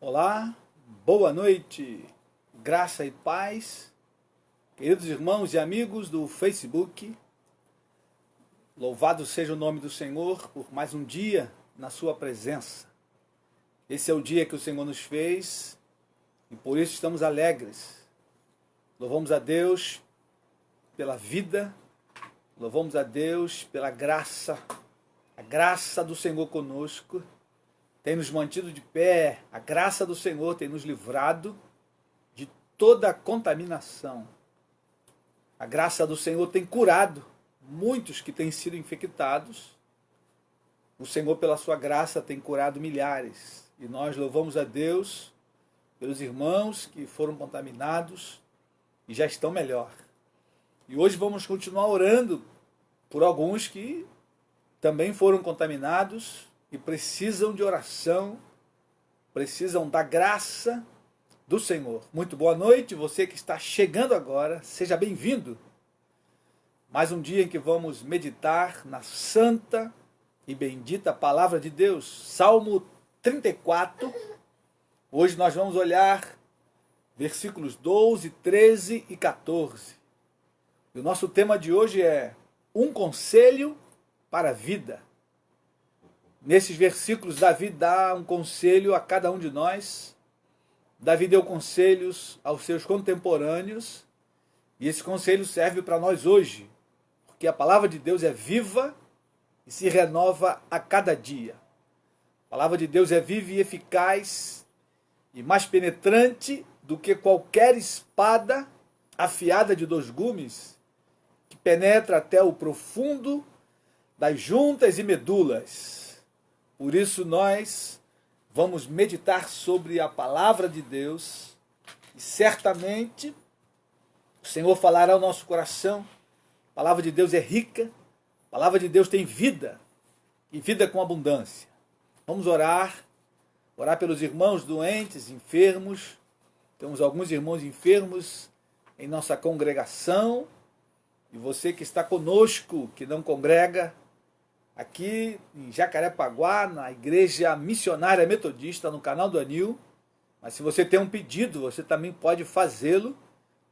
Olá, boa noite, graça e paz, queridos irmãos e amigos do Facebook, louvado seja o nome do Senhor por mais um dia na sua presença. Esse é o dia que o Senhor nos fez e por isso estamos alegres. Louvamos a Deus pela vida, louvamos a Deus pela graça, a graça do Senhor conosco, tem nos mantido de pé, a graça do Senhor tem nos livrado de toda a contaminação. A graça do Senhor tem curado muitos que têm sido infectados. O Senhor, pela sua graça, tem curado milhares. E nós louvamos a Deus pelos irmãos que foram contaminados e já estão melhor. E hoje vamos continuar orando por alguns que também foram contaminados e precisam de oração, precisam da graça do Senhor. Muito boa noite, você que está chegando agora, seja bem-vindo. Mais um dia em que vamos meditar na santa e bendita palavra de Deus. Salmo 34, hoje nós vamos olhar versículos 12, 13 e 14. E o nosso tema de hoje é um conselho para a vida. Nesses versículos, Davi dá um conselho a cada um de nós. Davi deu conselhos aos seus contemporâneos. E esse conselho serve para nós hoje. Porque a palavra de Deus é viva e se renova a cada dia. A palavra de Deus é viva e eficaz e mais penetrante do que qualquer espada afiada de 2 gumes, que penetra até o profundo das juntas e medulas. Por isso nós vamos meditar sobre a palavra de Deus e certamente o Senhor falará ao nosso coração. A palavra de Deus é rica, a palavra de Deus tem vida e vida com abundância. Vamos orar pelos irmãos doentes, enfermos. Temos alguns irmãos enfermos em nossa congregação e você que está conosco, que não congrega, aqui em Jacarepaguá, na Igreja Missionária Metodista, no canal do Anil. Mas se você tem um pedido, você também pode fazê-lo,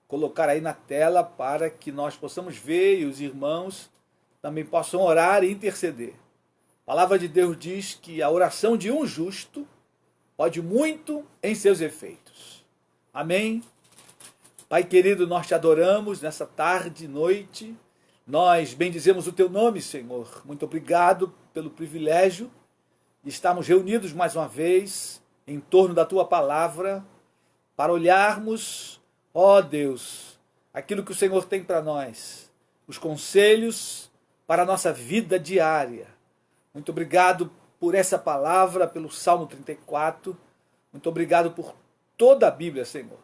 colocar aí na tela para que nós possamos ver e os irmãos também possam orar e interceder. A palavra de Deus diz que a oração de um justo pode muito em seus efeitos. Amém? Pai querido, nós te adoramos nessa tarde e noite. Nós bendizemos o teu nome, Senhor. Muito obrigado pelo privilégio de estarmos reunidos mais uma vez em torno da tua palavra para olharmos, ó Deus, aquilo que o Senhor tem para nós, os conselhos para a nossa vida diária. Muito obrigado por essa palavra, pelo Salmo 34. Muito obrigado por toda a Bíblia, Senhor.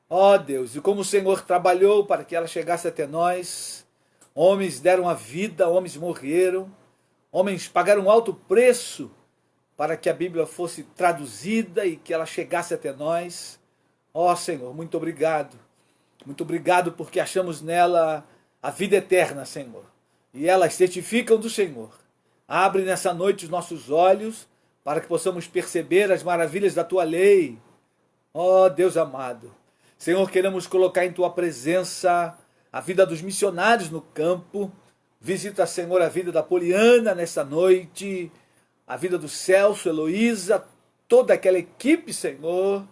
Ó Deus, e como o Senhor trabalhou para que ela chegasse até nós. Homens deram a vida, homens morreram, homens pagaram um alto preço para que a Bíblia fosse traduzida e que ela chegasse até nós. Ó Senhor, muito obrigado. Muito obrigado porque achamos nela a vida eterna, Senhor. E elas testificam do Senhor. Abre nessa noite os nossos olhos para que possamos perceber as maravilhas da tua lei. Ó Deus amado. Senhor, queremos colocar em tua presença a vida dos missionários no campo. Visita, Senhor, a vida da Poliana nessa noite, a vida do Celso, Heloísa, toda aquela equipe, Senhor,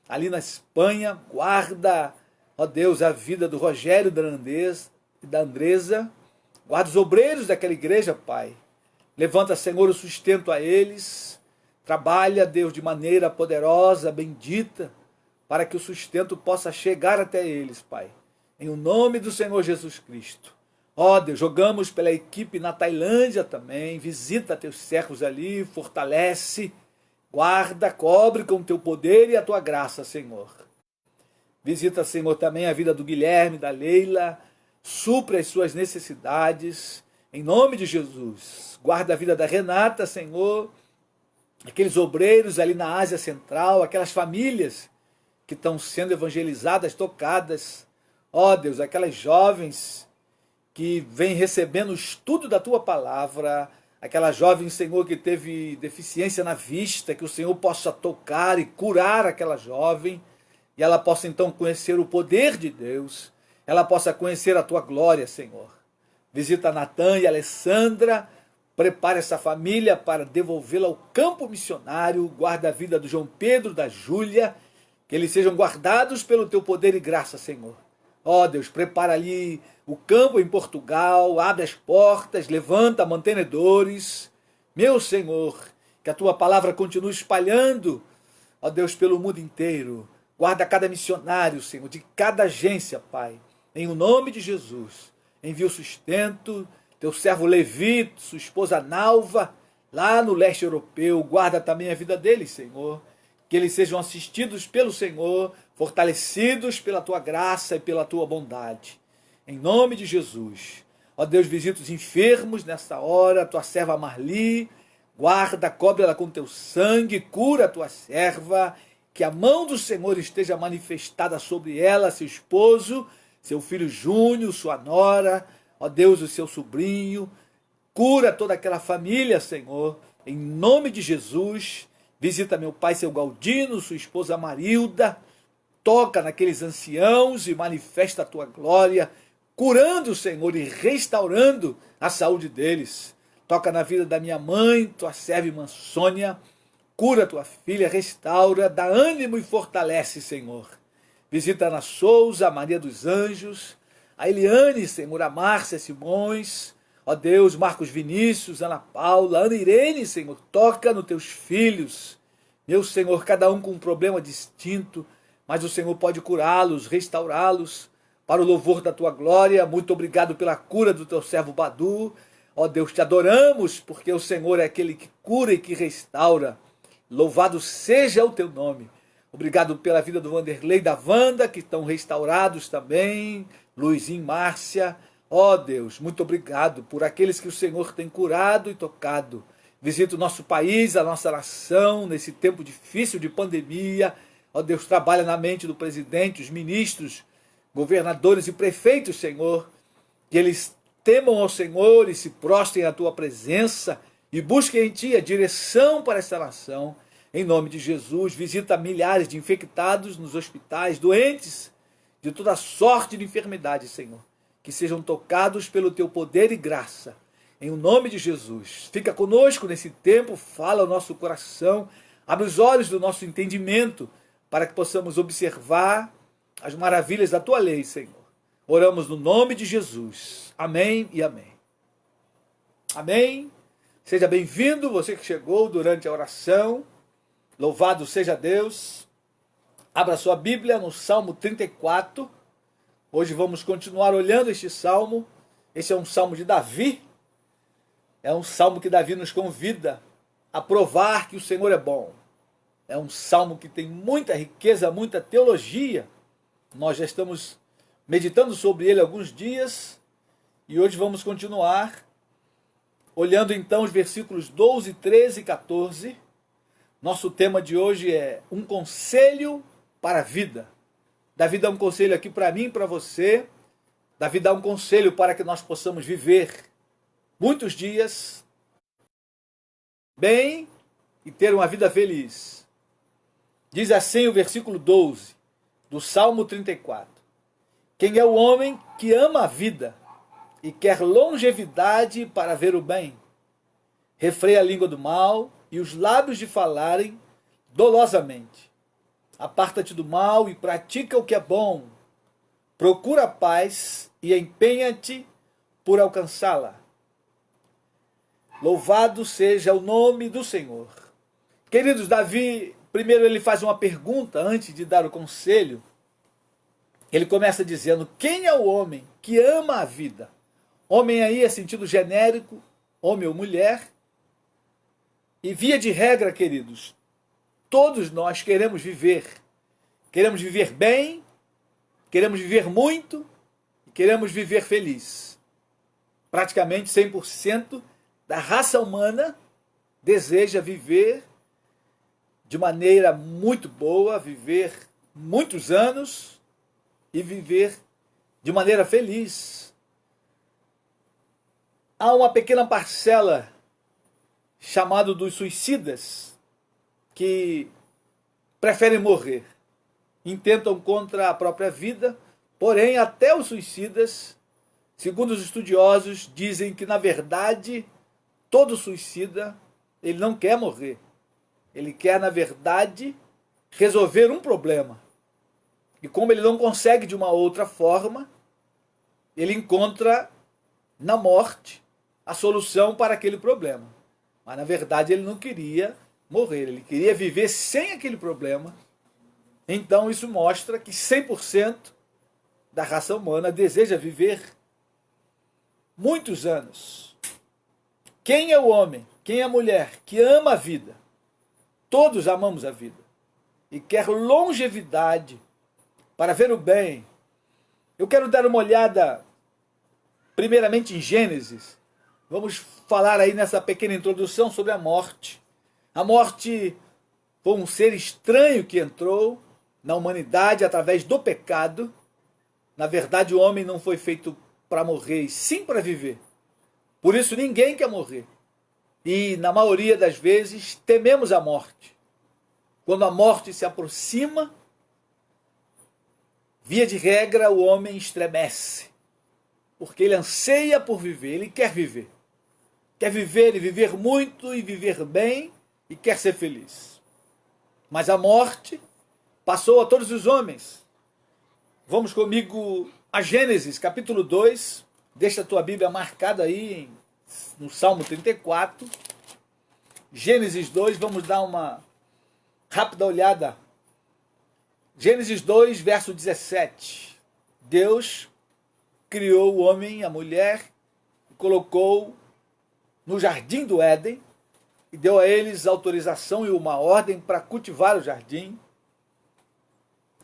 ali na Espanha. Guarda, ó Deus, a vida do Rogério e da Andresa. Guarda os obreiros daquela igreja, Pai. Levanta, Senhor, o sustento a eles. Trabalha, Deus, de maneira poderosa, bendita, para que o sustento possa chegar até eles, Pai. Em o nome do Senhor Jesus Cristo. Ó Deus, jogamos pela equipe na Tailândia também. Visita teus servos ali, fortalece, guarda, cobre com o teu poder e a tua graça, Senhor. Visita, Senhor, também a vida do Guilherme, da Leila. Supre as suas necessidades. Em nome de Jesus. Guarda a vida da Renata, Senhor. Aqueles obreiros ali na Ásia Central, aquelas famílias que estão sendo evangelizadas, tocadas. Ó Deus, aquelas jovens que vêm recebendo o estudo da tua palavra, aquela jovem, Senhor, que teve deficiência na vista, que o Senhor possa tocar e curar aquela jovem, e ela possa então conhecer o poder de Deus, ela possa conhecer a tua glória, Senhor. Visita Natan e Alessandra, prepare essa família para devolvê-la ao campo missionário, guarda a vida do João Pedro, da Júlia, que eles sejam guardados pelo teu poder e graça, Senhor. Ó Deus, prepara ali o campo em Portugal, abre as portas, levanta mantenedores. Meu Senhor, que a tua palavra continue espalhando, ó Deus, pelo mundo inteiro. Guarda cada missionário, Senhor, de cada agência, Pai. Em o nome de Jesus, envia o sustento, teu servo Levi, sua esposa Nalva, lá no leste europeu, guarda também a vida deles, Senhor. Que eles sejam assistidos pelo Senhor, fortalecidos pela tua graça e pela tua bondade. Em nome de Jesus. Ó Deus, visita os enfermos nesta hora, tua serva Marli, guarda, cobre ela com teu sangue, cura a tua serva, que a mão do Senhor esteja manifestada sobre ela, seu esposo, seu filho Júnior, sua nora, ó Deus, o seu sobrinho, cura toda aquela família, Senhor, em nome de Jesus. Visita meu pai, seu Galdino, sua esposa Marilda, toca naqueles anciãos e manifesta a tua glória, curando, Senhor, e restaurando a saúde deles. Toca na vida da minha mãe, tua serva irmã Sônia, cura tua filha, restaura, dá ânimo e fortalece, Senhor. Visita a Ana Souza, a Maria dos Anjos, a Eliane, Senhor, a Márcia Simões, ó Deus, Marcos Vinícius, Ana Paula, Ana Irene, Senhor, toca nos teus filhos. Meu Senhor, cada um com um problema distinto, mas o Senhor pode curá-los, restaurá-los, para o louvor da tua glória. Muito obrigado pela cura do teu servo Badu. Ó Deus, te adoramos, porque o Senhor é aquele que cura e que restaura. Louvado seja o teu nome. Obrigado pela vida do Vanderlei e da Wanda, que estão restaurados também. Luizinho, Márcia. Ó Deus, muito obrigado por aqueles que o Senhor tem curado e tocado. Visita o nosso país, a nossa nação, nesse tempo difícil de pandemia. Ó Deus, trabalha na mente do presidente, os ministros, governadores e prefeitos, Senhor. Que eles temam ao Senhor e se prostrem à tua presença e busquem em ti a direção para esta nação. Em nome de Jesus, visita milhares de infectados nos hospitais, doentes de toda sorte de enfermidade, Senhor. Que sejam tocados pelo teu poder e graça. Em nome de Jesus, fica conosco nesse tempo, fala ao nosso coração, abre os olhos do nosso entendimento, para que possamos observar as maravilhas da tua lei, Senhor. Oramos no nome de Jesus. Amém e amém. Amém. Seja bem-vindo, você que chegou durante a oração. Louvado seja Deus. Abra sua Bíblia no Salmo 34. Hoje vamos continuar olhando este salmo. Esse é um salmo de Davi. É um salmo que Davi nos convida a provar que o Senhor é bom. É um salmo que tem muita riqueza, muita teologia. Nós já estamos meditando sobre ele há alguns dias e hoje vamos continuar olhando então os versículos 12, 13 e 14. Nosso tema de hoje é um conselho para a vida. Davi dá um conselho aqui para mim e para você. Davi dá um conselho para que nós possamos viver muitos dias bem e ter uma vida feliz. Diz assim o versículo 12 do Salmo 34. Quem é o homem que ama a vida e quer longevidade para ver o bem? Refreia a língua do mal e os lábios de falarem dolosamente. Aparta-te do mal e pratica o que é bom. Procura a paz e empenha-te por alcançá-la. Louvado seja o nome do Senhor. Queridos, Davi, primeiro ele faz uma pergunta antes de dar o conselho. Ele começa dizendo, quem é o homem que ama a vida? Homem aí é sentido genérico, homem ou mulher. E via de regra, queridos, todos nós queremos viver. Queremos viver bem, queremos viver muito e queremos viver feliz. Praticamente 100% da raça humana deseja viver de maneira muito boa, viver muitos anos e viver de maneira feliz. Há uma pequena parcela chamado dos suicidas, que preferem morrer, intentam contra a própria vida, porém até os suicidas, segundo os estudiosos, dizem que na verdade todo suicida, ele não quer morrer, ele quer na verdade resolver um problema, e como ele não consegue de uma outra forma, ele encontra na morte a solução para aquele problema. Mas na verdade ele não queria morrer, ele queria viver sem aquele problema. Então isso mostra que 100% da raça humana deseja viver muitos anos. Quem é o homem, quem é a mulher que ama a vida? Todos amamos a vida e quer longevidade para ver o bem. Eu quero dar uma olhada primeiramente em Gênesis. Vamos falar aí nessa pequena introdução sobre a morte. A morte foi um ser estranho que entrou na humanidade através do pecado. Na verdade, o homem não foi feito para morrer, e sim para viver. Por isso, ninguém quer morrer. E, na maioria das vezes, tememos a morte. Quando a morte se aproxima, via de regra, o homem estremece. Porque ele anseia por viver, ele quer viver. Quer viver e viver muito e viver bem e quer ser feliz. Mas a morte passou a todos os homens. Vamos comigo a Gênesis, capítulo 2. Deixa a tua Bíblia marcada aí no Salmo 34. Gênesis 2, vamos dar uma rápida olhada. Gênesis 2, verso 17. Deus criou o homem e a mulher e colocou no jardim do Éden e deu a eles autorização e uma ordem para cultivar o jardim.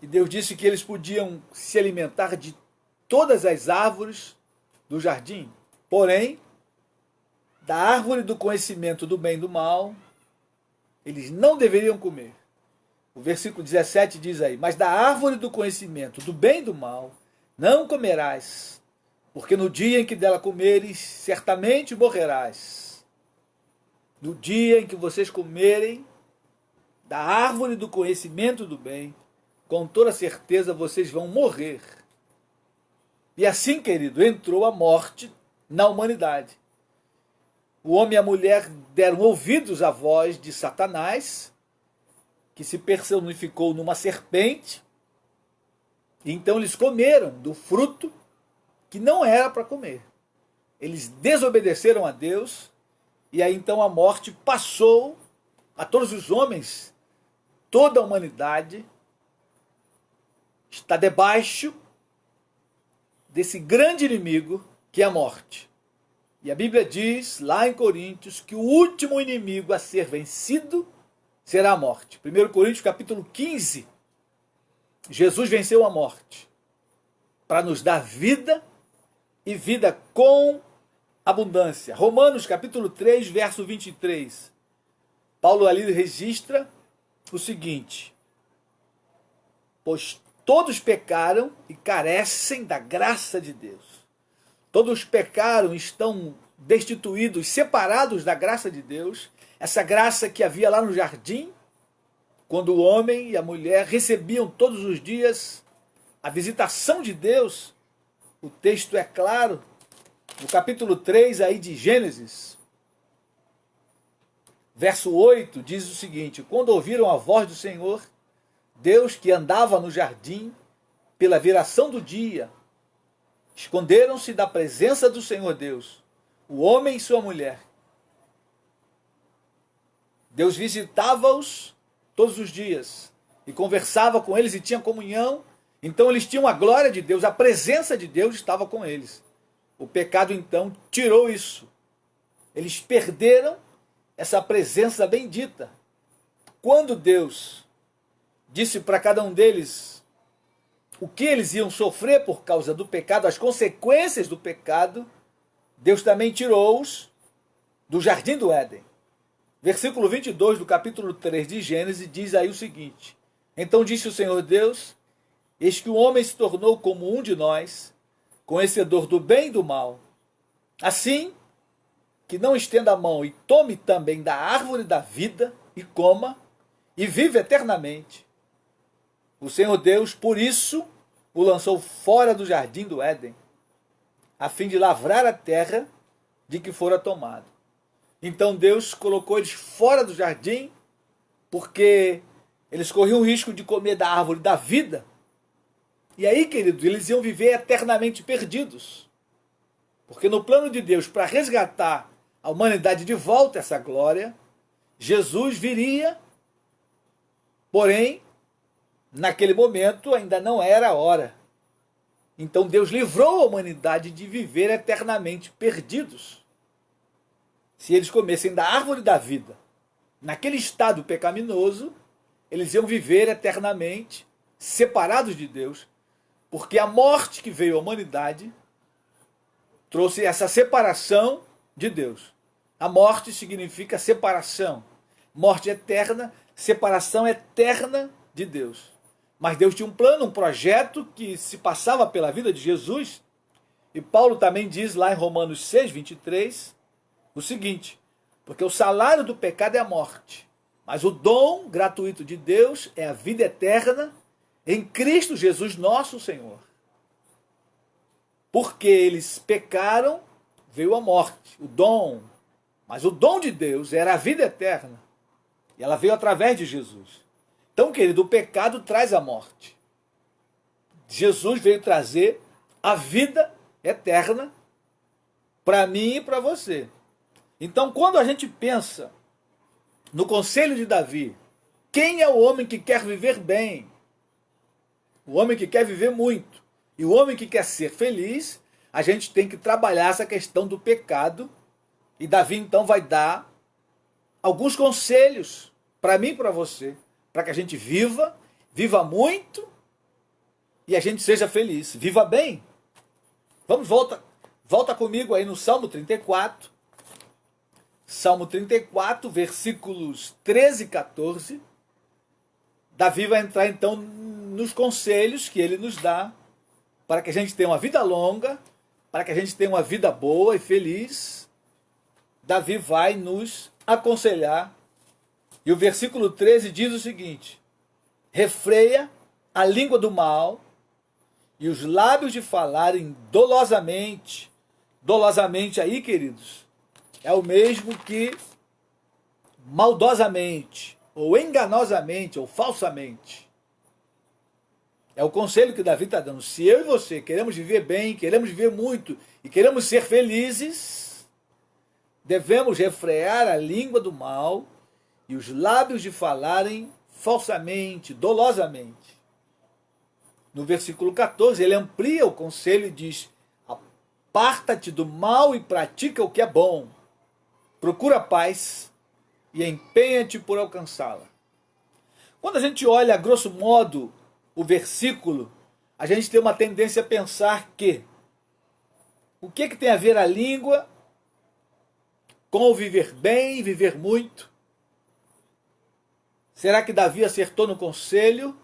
E Deus disse que eles podiam se alimentar de todas as árvores do jardim, porém, da árvore do conhecimento do bem e do mal, eles não deveriam comer. O versículo 17 diz aí: mas da árvore do conhecimento do bem e do mal não comerás, porque no dia em que dela comeres, certamente morrerás. No dia em que vocês comerem da árvore do conhecimento do bem, com toda certeza vocês vão morrer. E assim, querido, entrou a morte na humanidade. O homem e a mulher deram ouvidos à voz de Satanás, que se personificou numa serpente, e então eles comeram do fruto que não era para comer. Eles desobedeceram a Deus, e aí então a morte passou a todos os homens. Toda a humanidade está debaixo desse grande inimigo que é a morte. E a Bíblia diz lá em Coríntios que o último inimigo a ser vencido será a morte. 1 Coríntios capítulo 15, Jesus venceu a morte para nos dar vida e vida com abundância. Romanos capítulo 3, verso 23. Paulo ali registra o seguinte: pois todos pecaram e carecem da graça de Deus. Todos pecaram, estão destituídos, separados da graça de Deus. Essa graça que havia lá no jardim, quando o homem e a mulher recebiam todos os dias a visitação de Deus. O texto é claro, no capítulo 3 aí de Gênesis, verso 8, diz o seguinte: quando ouviram a voz do Senhor, Deus que andava no jardim pela viração do dia, esconderam-se da presença do Senhor Deus, o homem e sua mulher. Deus visitava-os todos os dias e conversava com eles e tinha comunhão. Então eles tinham a glória de Deus, a presença de Deus estava com eles. O pecado então tirou isso. Eles perderam essa presença bendita. Quando Deus disse para cada um deles o que eles iam sofrer por causa do pecado, as consequências do pecado, Deus também tirou-os do jardim do Éden. Versículo 22 do capítulo 3 de Gênesis diz aí o seguinte: então disse o Senhor Deus: eis que o homem se tornou como um de nós, conhecedor do bem e do mal. Assim que não estenda a mão e tome também da árvore da vida e coma e vive eternamente. O Senhor Deus, por isso, o lançou fora do jardim do Éden, a fim de lavrar a terra de que fora tomado. Então Deus colocou eles fora do jardim, porque eles corriam o risco de comer da árvore da vida. E aí, queridos, eles iam viver eternamente perdidos. Porque no plano de Deus, para resgatar a humanidade de volta a essa glória, Jesus viria, porém, naquele momento ainda não era a hora. Então Deus livrou a humanidade de viver eternamente perdidos. Se eles comessem da árvore da vida, naquele estado pecaminoso, eles iam viver eternamente separados de Deus, porque a morte que veio à humanidade trouxe essa separação de Deus. A morte significa separação. Morte eterna, separação eterna de Deus. Mas Deus tinha um plano, um projeto que se passava pela vida de Jesus. E Paulo também diz lá em Romanos 6, 23, o seguinte: porque o salário do pecado é a morte, mas o dom gratuito de Deus é a vida eterna em Cristo Jesus nosso Senhor. Porque eles pecaram, veio a morte, o dom. Mas o dom de Deus era a vida eterna. E ela veio através de Jesus. Então, querido, o pecado traz a morte. Jesus veio trazer a vida eterna para mim e para você. Então, quando a gente pensa no conselho de Davi, quem é o homem que quer viver bem? O homem que quer viver muito. E o homem que quer ser feliz, a gente tem que trabalhar essa questão do pecado. E Davi, então, vai dar alguns conselhos para mim e para você, para que a gente viva muito e a gente seja feliz. Viva bem. Vamos, volta comigo aí no Salmo 34. Salmo 34, versículos 13 e 14. Davi vai entrar então nos conselhos que ele nos dá para que a gente tenha uma vida longa, para que a gente tenha uma vida boa e feliz. Davi vai nos aconselhar. E o versículo 13 diz o seguinte: refreia a língua do mal e os lábios de falarem dolosamente. Dolosamente aí, queridos, é o mesmo que maldosamente, ou enganosamente, ou falsamente. É o conselho que Davi está dando. Se eu e você queremos viver bem, queremos viver muito e queremos ser felizes, devemos refrear a língua do mal e os lábios de falarem falsamente, dolosamente. No versículo 14, ele amplia o conselho e diz: aparta-te do mal e pratica o que é bom. Procura a paz e empenha-te por alcançá-la. Quando a gente olha, a grosso modo, o versículo, a gente tem uma tendência a pensar que o que tem a ver a língua com o viver bem e viver muito? Será que Davi acertou no conselho?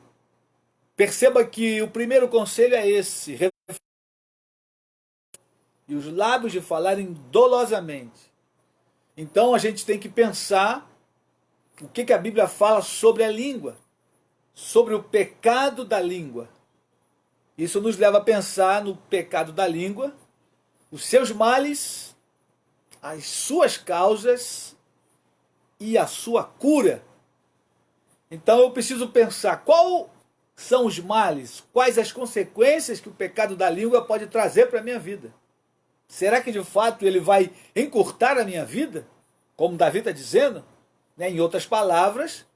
Perceba que o primeiro conselho é esse: e os lábios de falarem dolosamente. Então a gente tem que pensar o que a Bíblia fala sobre a língua, sobre o pecado da língua. Isso nos leva a pensar no pecado da língua, os seus males, as suas causas e a sua cura. Então eu preciso pensar quais são os males, quais as consequências que o pecado da língua pode trazer para a minha vida. Será que de fato ele vai encurtar a minha vida? Como Davi está dizendo? Em outras palavras,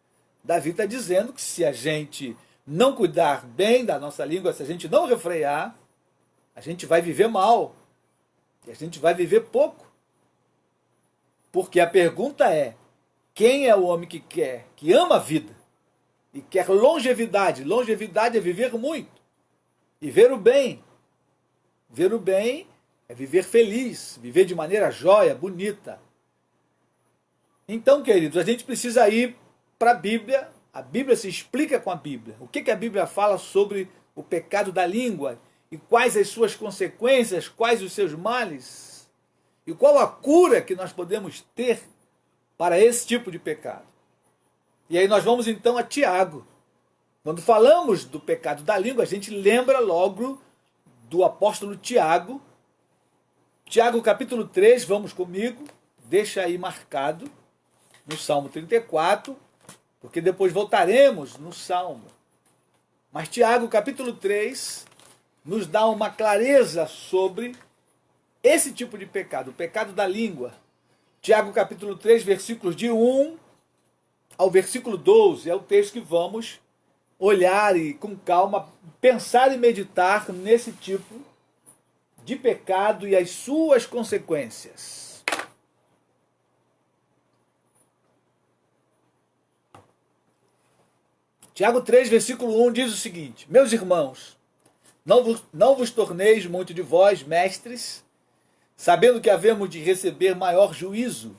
Davi está dizendo que se a gente não cuidar bem da nossa língua, se a gente não refrear, a gente vai viver mal. E a gente vai viver pouco. Porque a pergunta é: quem é o homem que ama a vida e quer longevidade? Longevidade é viver muito e ver o bem. Ver o bem é viver feliz, viver de maneira jóia, bonita. Então, queridos, a gente precisa ir para a Bíblia. A Bíblia se explica com a Bíblia. O que a Bíblia fala sobre o pecado da língua e quais as suas consequências, quais os seus males. E qual a cura que nós podemos ter para esse tipo de pecado? E aí nós vamos então a Tiago. Quando falamos do pecado da língua, a gente lembra logo do apóstolo Tiago. Tiago capítulo 3, vamos comigo, deixa aí marcado no Salmo 34, porque depois voltaremos no Salmo. Mas Tiago capítulo 3 nos dá uma clareza sobre esse tipo de pecado, o pecado da língua. Tiago capítulo 3, versículos de 1 ao versículo 12, é o texto que vamos olhar e com calma pensar e meditar nesse tipo de pecado e as suas consequências. Tiago 3, versículo 1 diz o seguinte: Meus irmãos, não vos torneis muito de vós, mestres, sabendo que havemos de receber maior juízo,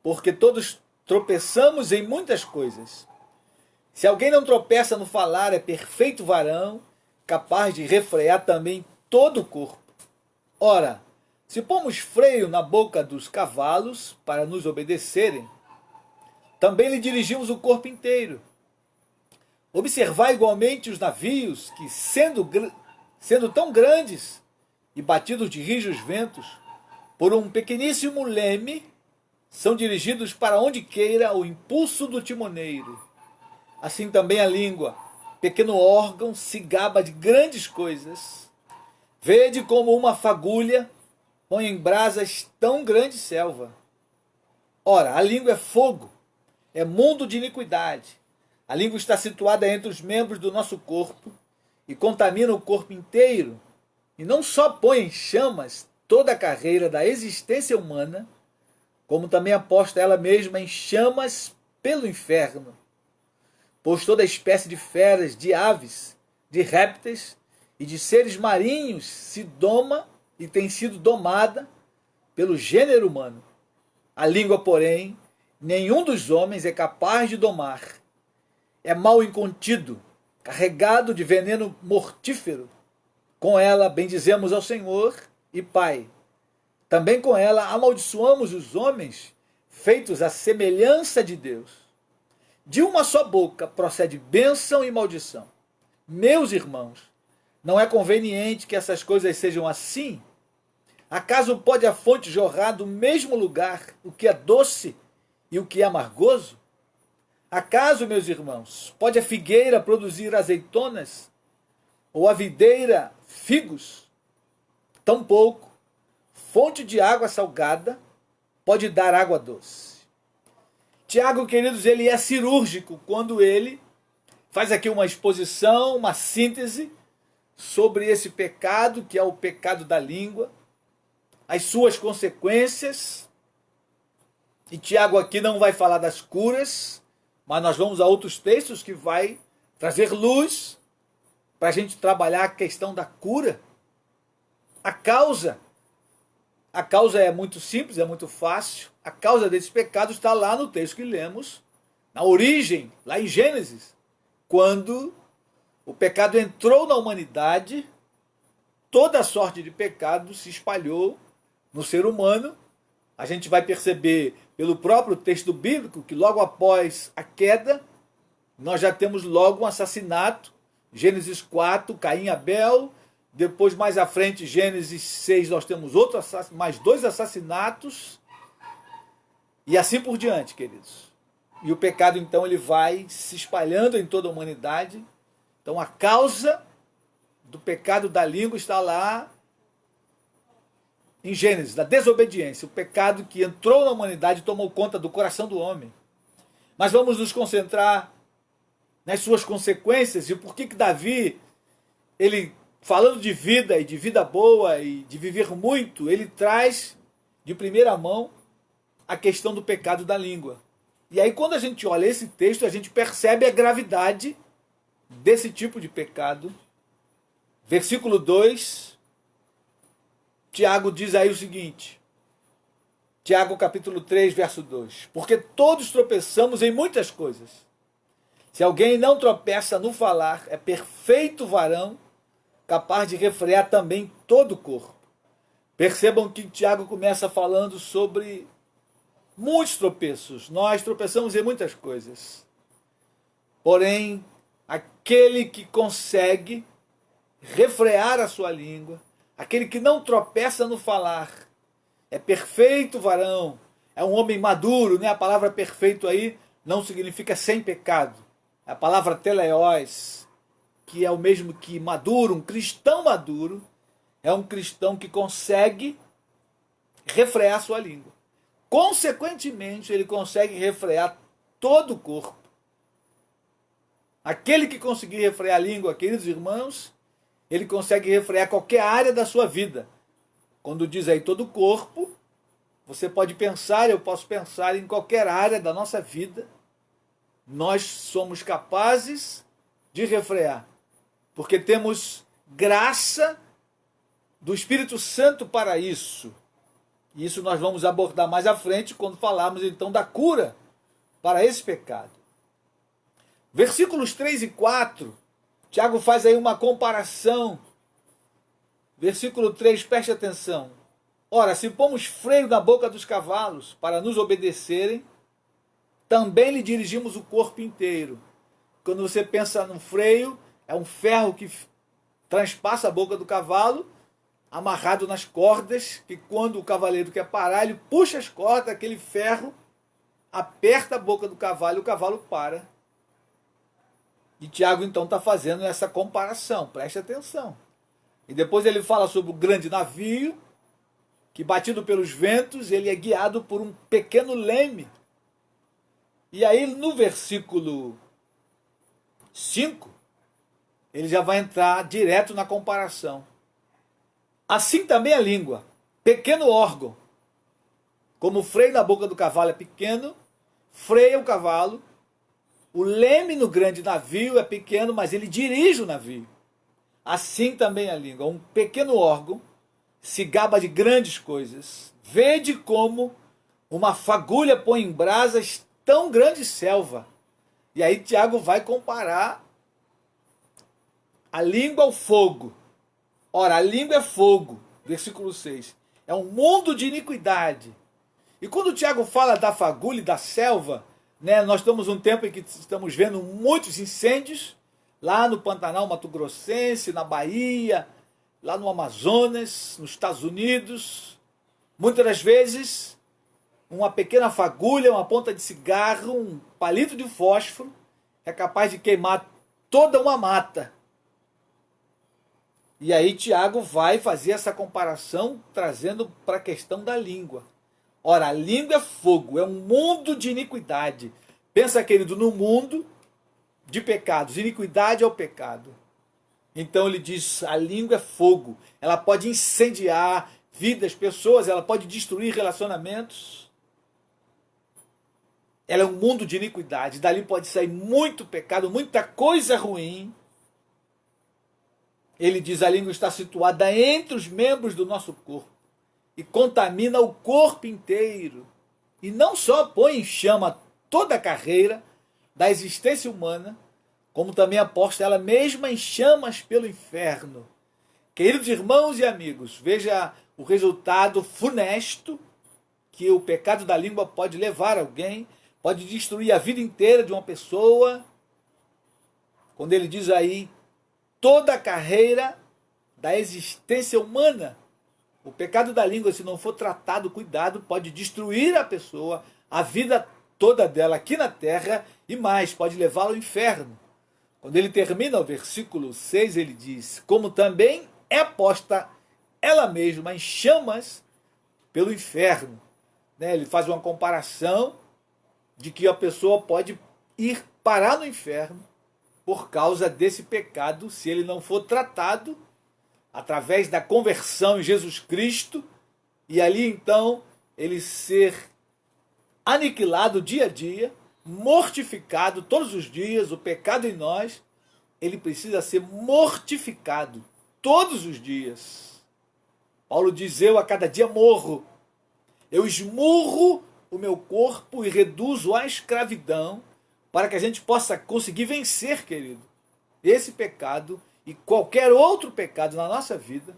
porque todos tropeçamos em muitas coisas. Se alguém não tropeça no falar, é perfeito varão, capaz de refrear também todo o corpo. Ora, se pomos freio na boca dos cavalos para nos obedecerem, também lhe dirigimos o corpo inteiro. Observai igualmente os navios que, sendo tão grandes e batidos de rijos ventos, por um pequeníssimo leme, são dirigidos para onde queira o impulso do timoneiro. Assim também a língua, pequeno órgão, se gaba de grandes coisas. Vede como uma fagulha põe em brasas tão grande selva. Ora, a língua é fogo, é mundo de iniquidade. A língua está situada entre os membros do nosso corpo e contamina o corpo inteiro. E não só põe em chamas toda a carreira da existência humana, como também aposta ela mesma em chamas pelo inferno. Pois toda espécie de feras, de aves, de répteis e de seres marinhos se doma e tem sido domada pelo gênero humano. A língua, porém, nenhum dos homens é capaz de domar. É mal incontido, carregado de veneno mortífero. Com ela bendizemos ao Senhor e Pai. Também com ela amaldiçoamos os homens, feitos à semelhança de Deus. De uma só boca procede bênção e maldição. Meus irmãos, não é conveniente que essas coisas sejam assim? Acaso pode a fonte jorrar do mesmo lugar o que é doce e o que é amargoso? Acaso, meus irmãos, pode a figueira produzir azeitonas? Ou a videira figos? Tampouco fonte de água salgada pode dar água doce. Tiago, queridos, ele é cirúrgico quando ele faz aqui uma exposição, uma síntese sobre esse pecado, que é o pecado da língua, as suas consequências. E Tiago aqui não vai falar das curas, mas nós vamos a outros textos que vai trazer luz para a gente trabalhar a questão da cura. A causa é muito simples, é muito fácil. A causa desse pecado está lá no texto que lemos, na origem, lá em Gênesis. Quando o pecado entrou na humanidade, toda a sorte de pecado se espalhou no ser humano. A gente vai perceber pelo próprio texto bíblico que logo após a queda, nós já temos logo um assassinato. Gênesis 4, Caim e Abel. Depois, mais à frente, Gênesis 6, nós temos mais 2 assassinatos. E assim por diante, queridos. E o pecado, então, ele vai se espalhando em toda a humanidade. Então, a causa do pecado da língua está lá em Gênesis, da desobediência. O pecado que entrou na humanidade e tomou conta do coração do homem. Mas vamos nos concentrar nas suas consequências e por que Davi, ele, falando de vida e de vida boa e de viver muito, ele traz de primeira mão a questão do pecado da língua. E aí, quando a gente olha esse texto, a gente percebe a gravidade desse tipo de pecado. Versículo 2, Tiago diz aí o seguinte, Tiago capítulo 3, verso 2, porque todos tropeçamos em muitas coisas. Se alguém não tropeça no falar, é perfeito varão, capaz de refrear também todo o corpo. Percebam que Tiago começa falando sobre muitos tropeços. Nós tropeçamos em muitas coisas. Porém, aquele que consegue refrear a sua língua, aquele que não tropeça no falar, é perfeito varão, é um homem maduro, né? A palavra perfeito aí não significa sem pecado. A palavra teleios, que é o mesmo que maduro, um cristão maduro, é um cristão que consegue refrear sua língua. Consequentemente, ele consegue refrear todo o corpo. Aquele que conseguir refrear a língua, queridos irmãos, ele consegue refrear qualquer área da sua vida. Quando diz aí todo o corpo, você pode pensar, eu posso pensar em qualquer área da nossa vida. Nós somos capazes de refrear, porque temos graça do Espírito Santo para isso. E isso nós vamos abordar mais à frente quando falarmos então da cura para esse pecado. Versículos 3 e 4, Tiago faz aí uma comparação. Versículo 3, preste atenção. Ora, se pomos freio na boca dos cavalos para nos obedecerem, também lhe dirigimos o corpo inteiro. Quando você pensa no freio, é um ferro que transpassa a boca do cavalo, amarrado nas cordas, que quando o cavaleiro quer parar, ele puxa as cordas, aquele ferro aperta a boca do cavalo e o cavalo para. E Tiago então está fazendo essa comparação, preste atenção. E depois ele fala sobre o grande navio, que batido pelos ventos, ele é guiado por um pequeno leme. E aí no versículo 5, ele já vai entrar direto na comparação. Assim também a língua, pequeno órgão. Como o freio na boca do cavalo é pequeno, freia o cavalo. O leme no grande navio é pequeno, mas ele dirige o navio. Assim também a língua, um pequeno órgão, se gaba de grandes coisas. Vede como uma fagulha põe em brasas tão grande selva. E aí Tiago vai comparar a língua ao fogo. Ora, a língua é fogo, versículo 6. É um mundo de iniquidade. E quando o Tiago fala da fagulha e da selva, né, nós estamos um tempo em que estamos vendo muitos incêndios, lá no Pantanal Mato Grossense, na Bahia, lá no Amazonas, nos Estados Unidos. Muitas das vezes, uma pequena fagulha, uma ponta de cigarro, um palito de fósforo, é capaz de queimar toda uma mata. E aí Tiago vai fazer essa comparação, trazendo para a questão da língua. Ora, a língua é fogo, é um mundo de iniquidade. Pensa, querido, no mundo de pecados. Iniquidade é o pecado. Então ele diz, a língua é fogo. Ela pode incendiar vidas, pessoas, ela pode destruir relacionamentos. Ela é um mundo de iniquidade. Dali pode sair muito pecado, muita coisa ruim. Ele diz, a língua está situada entre os membros do nosso corpo e contamina o corpo inteiro. E não só põe em chama toda a carreira da existência humana, como também aposta ela mesma em chamas pelo inferno. Queridos irmãos e amigos, veja o resultado funesto que o pecado da língua pode levar alguém, pode destruir a vida inteira de uma pessoa. Quando ele diz aí, toda a carreira da existência humana, o pecado da língua, se não for tratado, cuidado, pode destruir a pessoa, a vida toda dela aqui na terra e mais, pode levá-la ao inferno. Quando ele termina o versículo 6, ele diz, como também é posta ela mesma em chamas pelo inferno. Ele faz uma comparação de que a pessoa pode ir parar no inferno por causa desse pecado, se ele não for tratado através da conversão em Jesus Cristo, e ali então ele ser aniquilado dia a dia, mortificado todos os dias. O pecado em nós, ele precisa ser mortificado todos os dias. Paulo diz, eu a cada dia morro, eu esmurro o meu corpo e reduzo à escravidão, para que a gente possa conseguir vencer, querido, esse pecado e qualquer outro pecado na nossa vida,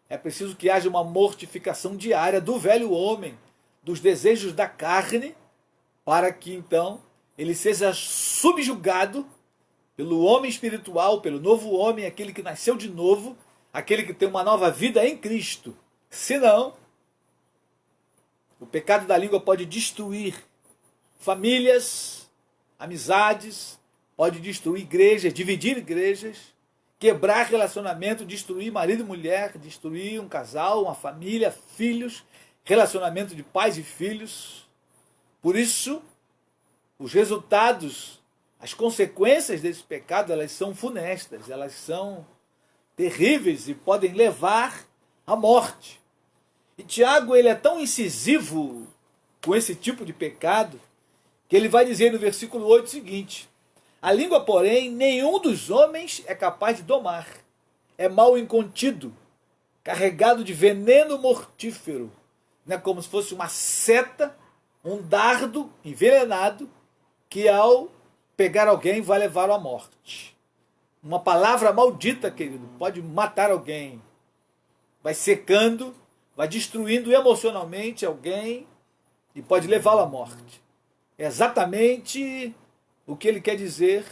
É preciso que haja uma mortificação diária do velho homem, dos desejos da carne, para que então ele seja subjugado pelo homem espiritual, pelo novo homem, aquele que nasceu de novo, aquele que tem uma nova vida em Cristo. Senão, o pecado da língua pode destruir famílias, amizades, pode destruir igrejas, dividir igrejas, quebrar relacionamento, destruir marido e mulher, destruir um casal, uma família, filhos, relacionamento de pais e filhos. Por isso, os resultados, as consequências desse pecado, elas são funestas, elas são terríveis e podem levar à morte. E Tiago, ele é tão incisivo com esse tipo de pecado, que ele vai dizer no versículo 8 o seguinte: a língua, porém, nenhum dos homens é capaz de domar. É mal incontido, carregado de veneno mortífero, né? Como se fosse uma seta, um dardo envenenado, que ao pegar alguém vai levá-lo à morte. Uma palavra maldita, querido, pode matar alguém. Vai secando, vai destruindo emocionalmente alguém e pode levá-lo à morte. É exatamente o que ele quer dizer: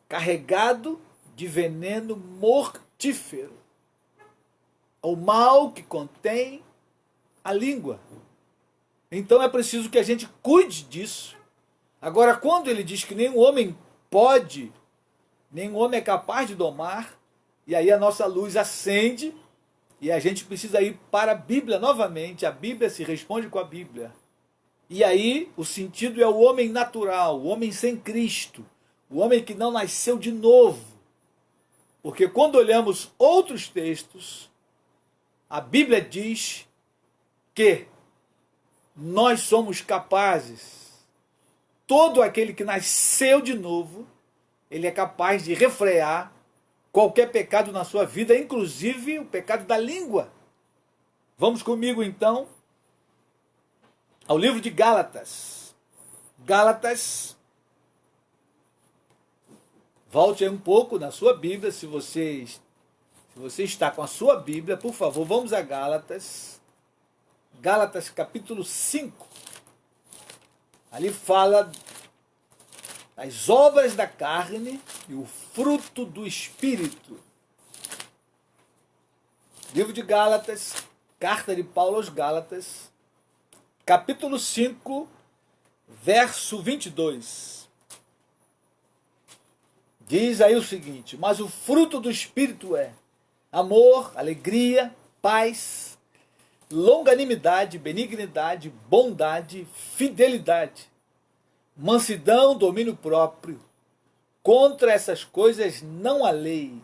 carregado de veneno mortífero. O mal que contém a língua. Então é preciso que a gente cuide disso. Agora, quando ele diz que nenhum homem pode, nenhum homem é capaz de domar, e aí a nossa luz acende e a gente precisa ir para a Bíblia novamente. A Bíblia se responde com a Bíblia. E aí o sentido é o homem natural, o homem sem Cristo, o homem que não nasceu de novo. Porque quando olhamos outros textos, a Bíblia diz que nós somos capazes, todo aquele que nasceu de novo, ele é capaz de refrear qualquer pecado na sua vida, inclusive o pecado da língua. Vamos comigo então ao livro de Gálatas. Gálatas, volte aí um pouco na sua Bíblia, se você está com a sua Bíblia, por favor, vamos a Gálatas. Gálatas capítulo 5. Ali fala das obras da carne e o fruto do Espírito. Livro de Gálatas, carta de Paulo aos Gálatas, capítulo 5, verso 22. Diz aí o seguinte: mas o fruto do Espírito é amor, alegria, paz, longanimidade, benignidade, bondade, fidelidade, mansidão, domínio próprio. Contra essas coisas não há lei.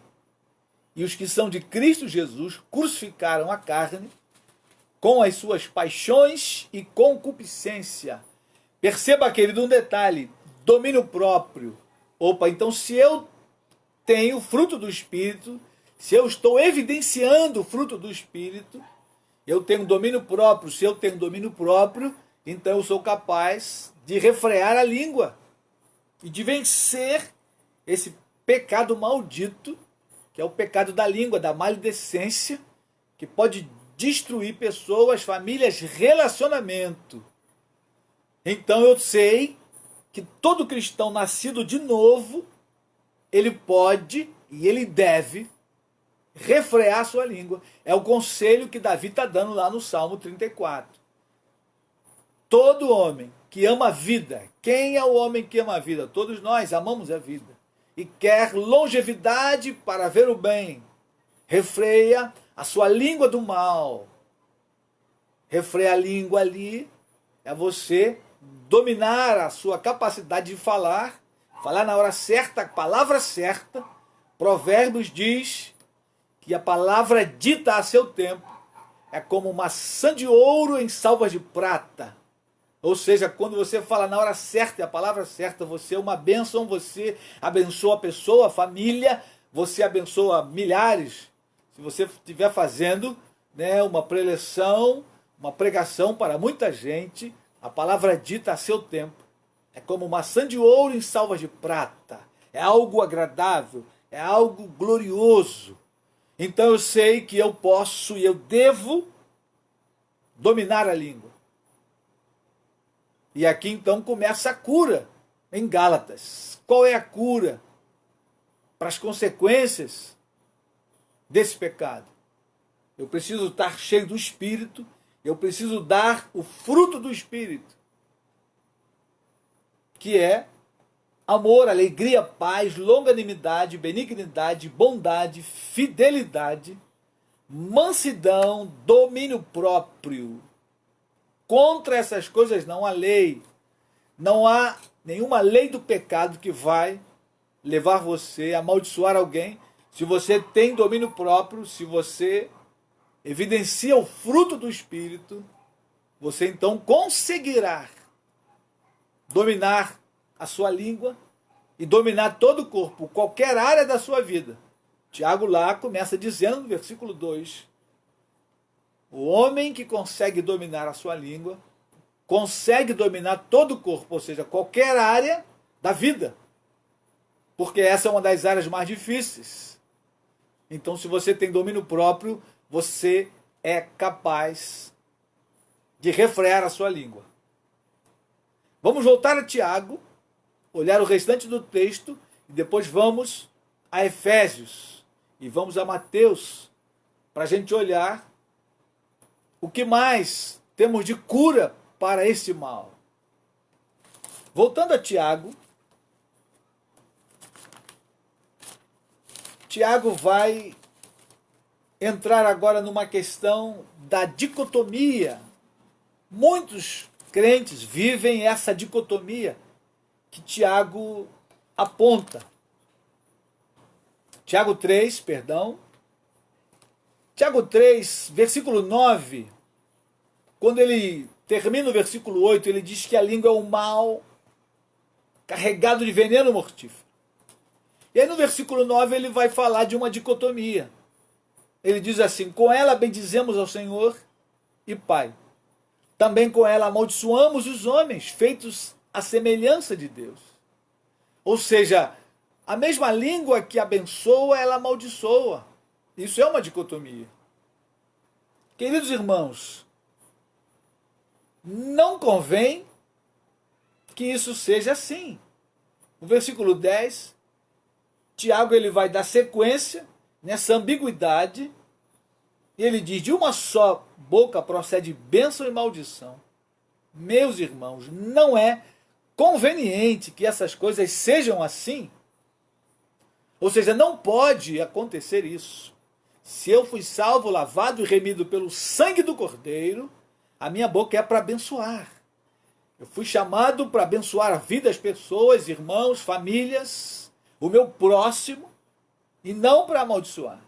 E os que são de Cristo Jesus crucificaram a carne com as suas paixões e concupiscência. Perceba, querido, um detalhe: domínio próprio. Opa, então se eu tenho fruto do Espírito, se eu estou evidenciando o fruto do Espírito, eu tenho domínio próprio. Se eu tenho domínio próprio, então eu sou capaz de refrear a língua e de vencer esse pecado maldito, que é o pecado da língua, da maledicência, que pode destruir pessoas, famílias, relacionamento. Então eu sei que todo cristão nascido de novo, ele pode e ele deve refrear sua língua. É o conselho que Davi está dando lá no Salmo 34. Todo homem que ama a vida, quem é o homem que ama a vida? Todos nós amamos a vida. E quer longevidade para ver o bem. Refreia a sua língua do mal. Refreia a língua ali é você dominar a sua capacidade de falar na hora certa, a palavra certa. Provérbios diz que a palavra dita a seu tempo é como maçã de ouro em salvas de prata. Ou seja, quando você fala na hora certa e a palavra certa, você é uma bênção, você abençoa a pessoa, a família, você abençoa milhares. Se você estiver fazendo, né, uma preleção, uma pregação para muita gente, a palavra dita a seu tempo é como maçã de ouro em salvas de prata. É algo agradável, é algo glorioso. Então eu sei que eu posso e eu devo dominar a língua. E aqui então começa a cura em Gálatas. Qual é a cura para as consequências desse pecado? Eu preciso estar cheio do Espírito, eu preciso dar o fruto do Espírito, que é amor, alegria, paz, longanimidade, benignidade, bondade, fidelidade, mansidão, domínio próprio. Contra essas coisas não há lei. Não há nenhuma lei do pecado que vai levar você a amaldiçoar alguém. Se você tem domínio próprio, se você evidencia o fruto do Espírito, você então conseguirá dominar a sua língua e dominar todo o corpo, qualquer área da sua vida. Tiago lá começa dizendo no versículo 2, o homem que consegue dominar a sua língua, consegue dominar todo o corpo, ou seja, qualquer área da vida. Porque essa é uma das áreas mais difíceis. Então, se você tem domínio próprio, você é capaz de refrear a sua língua. Vamos voltar a Tiago, olhar o restante do texto, e depois vamos a Efésios e vamos a Mateus, para a gente olhar o que mais temos de cura para esse mal. Voltando a Tiago, Tiago vai entrar agora numa questão da dicotomia. Muitos crentes vivem essa dicotomia que Tiago aponta. Tiago 3, versículo 9, quando ele termina o versículo 8, ele diz que a língua é um mal carregado de veneno mortífero. E aí no versículo 9 ele vai falar de uma dicotomia. Ele diz assim, com ela bendizemos ao Senhor e Pai. Também com ela amaldiçoamos os homens, feitos à semelhança de Deus. Ou seja, a mesma língua que abençoa, ela amaldiçoa. Isso é uma dicotomia. Queridos irmãos, não convém que isso seja assim. No versículo 10, Tiago ele vai dar sequência nessa ambiguidade e ele diz, de uma só boca procede bênção e maldição. Meus irmãos, não é conveniente que essas coisas sejam assim. Ou seja, não pode acontecer isso. Se eu fui salvo, lavado e remido pelo sangue do Cordeiro, a minha boca é para abençoar. Eu fui chamado para abençoar a vida das pessoas, irmãos, famílias, o meu próximo, e não para amaldiçoar.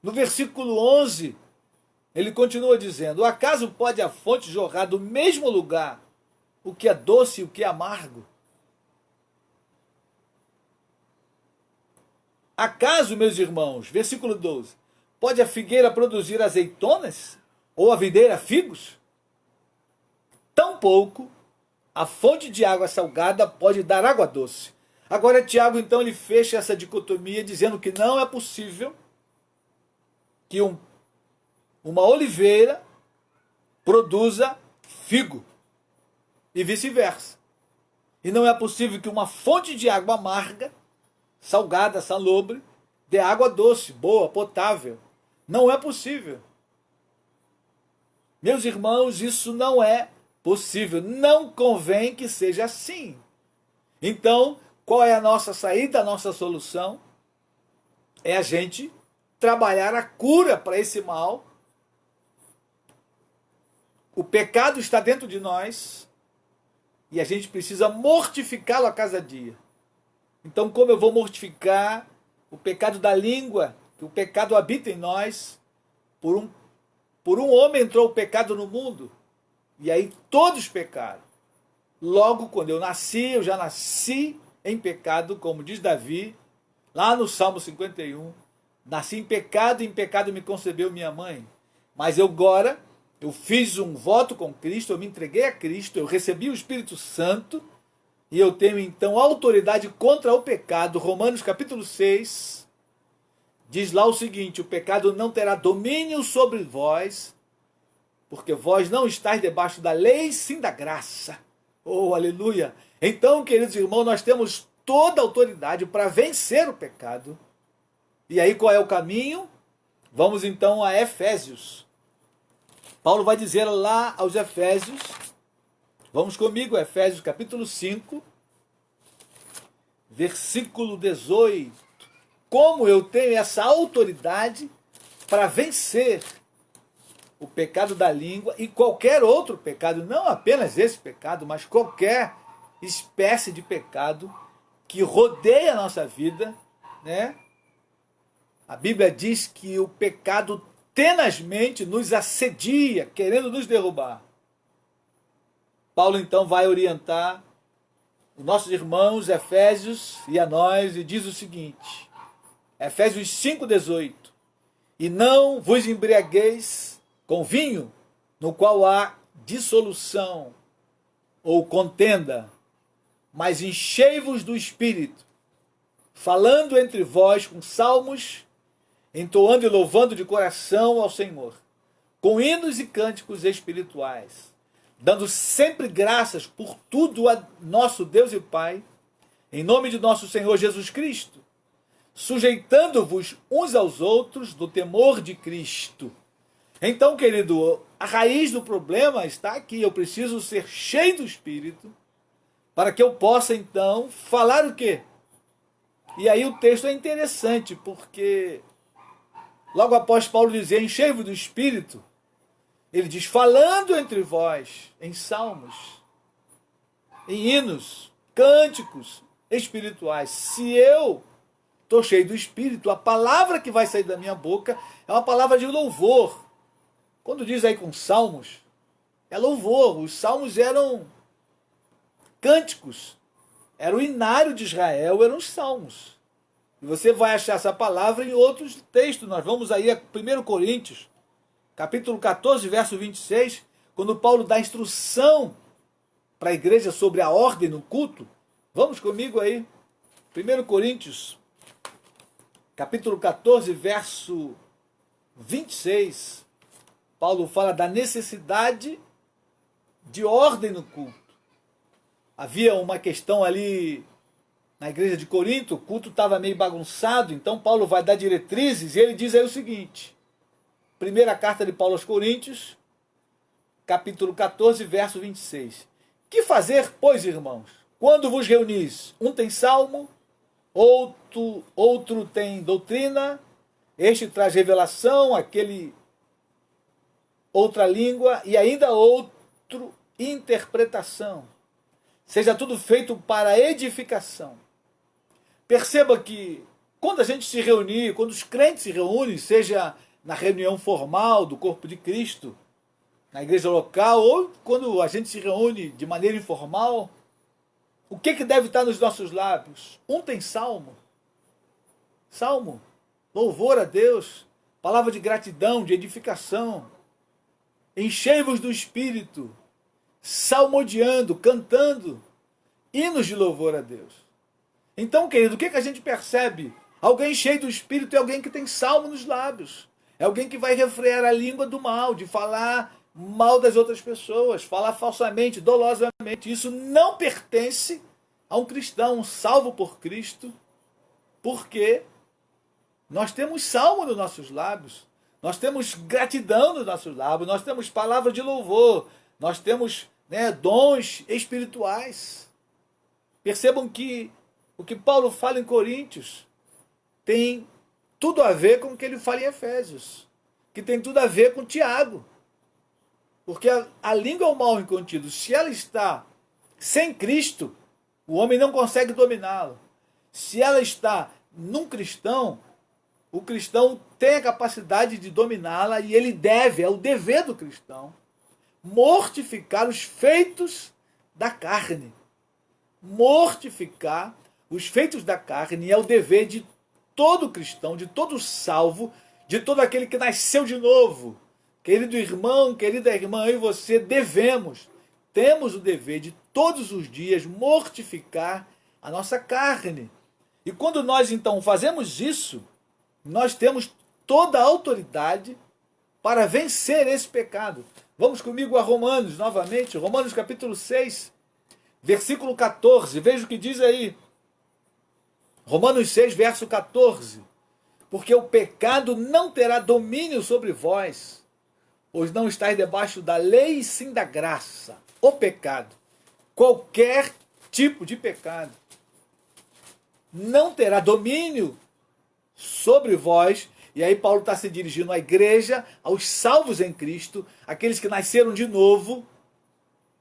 No versículo 11, ele continua dizendo, acaso pode a fonte jorrar do mesmo lugar o que é doce e o que é amargo? Acaso, meus irmãos, versículo 12, pode a figueira produzir azeitonas? Ou a videira figos? Tampouco a fonte de água salgada pode dar água doce. Agora Tiago, então, ele fecha essa dicotomia dizendo que não é possível que uma oliveira produza figo e vice-versa. E não é possível que uma fonte de água amarga, salgada, salobre, dê água doce, boa, potável. Não é possível. Meus irmãos, isso não é possível. Não convém que seja assim. Então, qual é a nossa saída, a nossa solução? É a gente trabalhar a cura para esse mal. O pecado está dentro de nós e a gente precisa mortificá-lo a cada dia. Então, como eu vou mortificar o pecado da língua, que o pecado habita em nós? Por um homem entrou o pecado no mundo, e aí todos pecaram. Logo, quando eu já nasci em pecado, como diz Davi, lá no Salmo 51, nasci em pecado e em pecado me concebeu minha mãe. Mas eu fiz um voto com Cristo, eu me entreguei a Cristo, eu recebi o Espírito Santo, e eu tenho então autoridade contra o pecado. Romanos capítulo 6, diz lá o seguinte: o pecado não terá domínio sobre vós, porque vós não estáis debaixo da lei, sim da graça. Oh, aleluia! Então, queridos irmãos, nós temos toda a autoridade para vencer o pecado. E aí qual é o caminho? Vamos então a Efésios. Paulo vai dizer lá aos Efésios, vamos comigo, Efésios capítulo 5, versículo 18. Como eu tenho essa autoridade para vencer o pecado da língua e qualquer outro pecado, não apenas esse pecado, mas qualquer espécie de pecado que rodeia a nossa vida, né? A Bíblia diz que o pecado tenazmente nos assedia, querendo nos derrubar. Paulo então vai orientar os nossos irmãos Efésios e a nós e diz o seguinte, Efésios 5,18: e não vos embriagueis com vinho, no qual há dissolução ou contenda, mas enchei-vos do Espírito, falando entre vós com salmos, entoando e louvando de coração ao Senhor, com hinos e cânticos espirituais, dando sempre graças por tudo a nosso Deus e Pai, em nome de nosso Senhor Jesus Cristo, sujeitando-vos uns aos outros no temor de Cristo. Então, querido, a raiz do problema está aqui. Eu preciso ser cheio do Espírito para que eu possa, então, falar o quê? E aí o texto é interessante, porque logo após Paulo dizer, enchei-vos do Espírito, ele diz, falando entre vós, em salmos, em hinos, cânticos espirituais. Se eu estou cheio do Espírito, a palavra que vai sair da minha boca é uma palavra de louvor. Quando diz aí com salmos, é louvor. Os salmos eram cânticos, era o inário de Israel, eram os salmos. E você vai achar essa palavra em outros textos. Nós vamos aí a 1 Coríntios, capítulo 14, verso 26, quando Paulo dá instrução para a igreja sobre a ordem no culto. Vamos comigo aí. 1 Coríntios, capítulo 14, verso 26. Paulo fala da necessidade de ordem no culto. Havia uma questão ali na igreja de Corinto, o culto estava meio bagunçado, então Paulo vai dar diretrizes e ele diz aí o seguinte, primeira carta de Paulo aos Coríntios, capítulo 14, verso 26. Que fazer, pois, irmãos, quando vos reunis? Um tem salmo, outro tem doutrina, este traz revelação, aquele outra língua e ainda outro interpretação. Seja tudo feito para edificação. Perceba que quando a gente se reunir, quando os crentes se reúnem, seja na reunião formal do corpo de Cristo, na igreja local, ou quando a gente se reúne de maneira informal, o que deve estar nos nossos lábios? Um tem salmo. Salmo, louvor a Deus, palavra de gratidão, de edificação. Enchei-vos do Espírito, salmodiando, cantando, hinos de louvor a Deus. Então, querido, o que a gente percebe? Alguém cheio do Espírito é alguém que tem salmo nos lábios. É alguém que vai refrear a língua do mal, de falar mal das outras pessoas, falar falsamente, dolosamente. Isso não pertence a um cristão, um salvo por Cristo, porque nós temos salmo nos nossos lábios, nós temos gratidão nos nossos lábios, nós temos palavra de louvor, nós temos dons espirituais. Percebam que o que Paulo fala em Coríntios tem tudo a ver com o que ele fala em Efésios, que tem tudo a ver com Tiago. Porque a língua é o mal incontido. Se ela está sem Cristo, o homem não consegue dominá-la. Se ela está num cristão, o cristão tem a capacidade de dominá-la e ele deve, é o dever do cristão, mortificar os feitos da carne. Mortificar os feitos da carne é o dever de todo cristão, de todo salvo, de todo aquele que nasceu de novo. Querido irmão, querida irmã, eu e você temos o dever de todos os dias mortificar a nossa carne. E quando nós então fazemos isso, Nós temos toda a autoridade para vencer esse pecado. Vamos comigo a Romanos novamente, Romanos capítulo 6, versículo 14. Veja o que diz aí. Romanos 6, verso 14. Porque o pecado não terá domínio sobre vós, pois não estáis debaixo da lei, e sim da graça. O pecado, qualquer tipo de pecado, não terá domínio sobre vós. E aí Paulo está se dirigindo à igreja, aos salvos em Cristo, aqueles que nasceram de novo,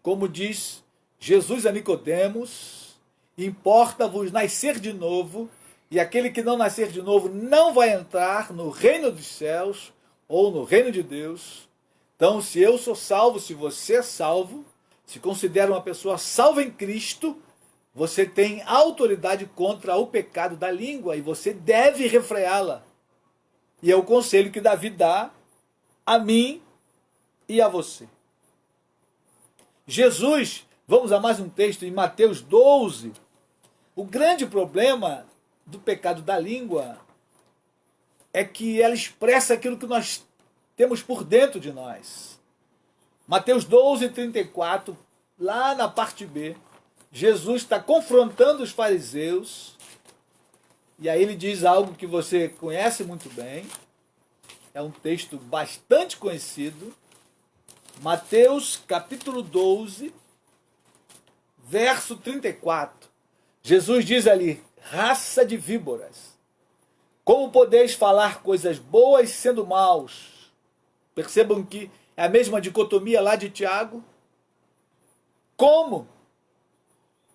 como diz Jesus a Nicodemos, importa-vos nascer de novo, e aquele que não nascer de novo não vai entrar no reino dos céus, ou no reino de Deus. Então, se eu sou salvo, se você é salvo, se considera uma pessoa salva em Cristo, você tem autoridade contra o pecado da língua, e você deve refreá-la. E é o conselho que Davi dá a mim e a você. Jesus, vamos a mais um texto em Mateus 12. O grande problema do pecado da língua é que ela expressa aquilo que nós temos por dentro de nós. Mateus 12, 34, lá na parte B, Jesus está confrontando os fariseus. E aí ele diz algo que você conhece muito bem. É um texto bastante conhecido. Mateus capítulo 12, verso 34. Jesus diz ali: raça de víboras, como podeis falar coisas boas sendo maus? Percebam que é a mesma dicotomia lá de Tiago. Como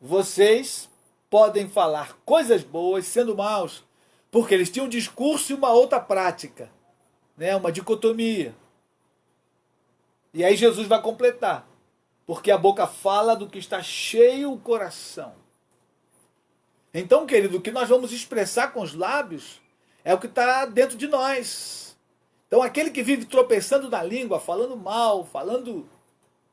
vocês podem falar coisas boas sendo maus? Porque eles tinham um discurso e uma outra prática, né? Uma dicotomia. E aí Jesus vai completar. Porque a boca fala do que está cheio o coração. Então, querido, o que nós vamos expressar com os lábios é o que está dentro de nós. Então, aquele que vive tropeçando na língua, falando mal, falando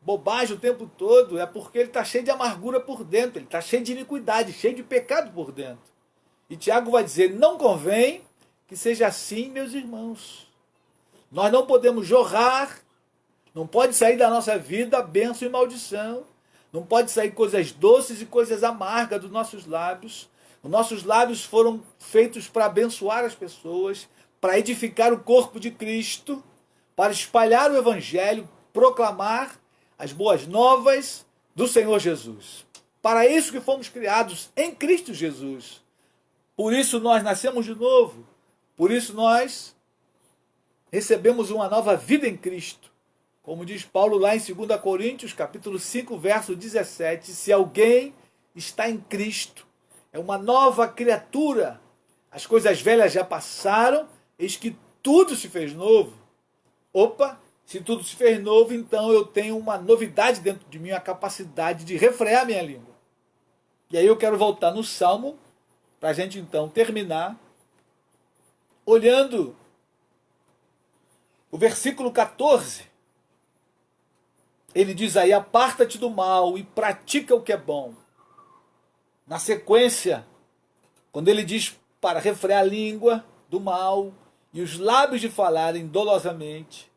bobagem o tempo todo, é porque ele está cheio de amargura por dentro, ele está cheio de iniquidade, cheio de pecado por dentro. E Tiago vai dizer: não convém que seja assim, meus irmãos. Nós não podemos jorrar, não pode sair da nossa vida bênção e maldição. Não pode sair coisas doces e coisas amargas dos nossos lábios. Os nossos lábios foram feitos para abençoar as pessoas, para edificar o corpo de Cristo, para espalhar o Evangelho, proclamar as boas novas do Senhor Jesus. Para isso que fomos criados em Cristo Jesus. Por isso nós nascemos de novo. Por isso nós recebemos uma nova vida em Cristo. Como diz Paulo lá em 2 Coríntios, capítulo 5, verso 17, se alguém está em Cristo, é uma nova criatura. As coisas velhas já passaram, eis que tudo se fez novo. Opa, se tudo se fez novo, então eu tenho uma novidade dentro de mim, a capacidade de refrear minha língua. E aí eu quero voltar no Salmo, para a gente então terminar, olhando o versículo 14. Ele diz aí: aparta-te do mal e pratica o que é bom. Na sequência, quando ele diz para refrear a língua do mal e os lábios de falarem dolosamente,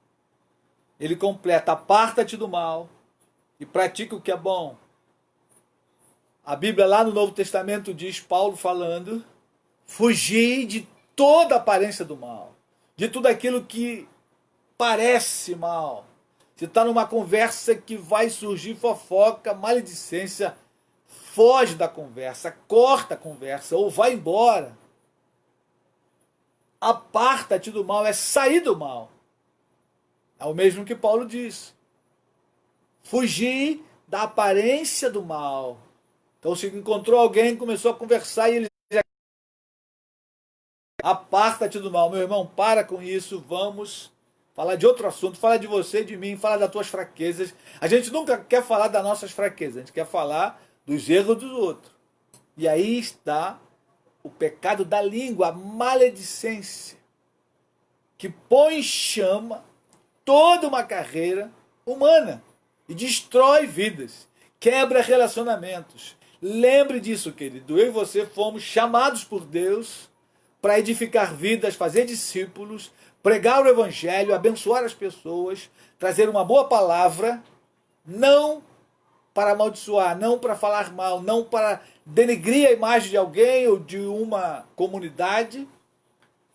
ele completa: aparta-te do mal e pratica o que é bom. A Bíblia lá no Novo Testamento diz, Paulo falando: fugir de toda aparência do mal, de tudo aquilo que parece mal. Se está numa conversa que vai surgir fofoca, maledicência, foge da conversa, corta a conversa ou vai embora. Aparta-te do mal, é sair do mal. É o mesmo que Paulo diz. Fugir da aparência do mal. Então, se encontrou alguém, começou a conversar e ele diz: aparta-te do mal. Meu irmão, para com isso, vamos falar de outro assunto, falar de você, de mim, falar das tuas fraquezas. A gente nunca quer falar das nossas fraquezas, a gente quer falar dos erros dos outros. E aí está o pecado da língua, a maledicência, que põe em chama toda uma carreira humana e destrói vidas, quebra relacionamentos. Lembre disso, querido. Eu e você fomos chamados por Deus para edificar vidas, fazer discípulos, pregar o evangelho, abençoar as pessoas, trazer uma boa palavra, não para amaldiçoar, não para falar mal, não para denegrir a imagem de alguém ou de uma comunidade,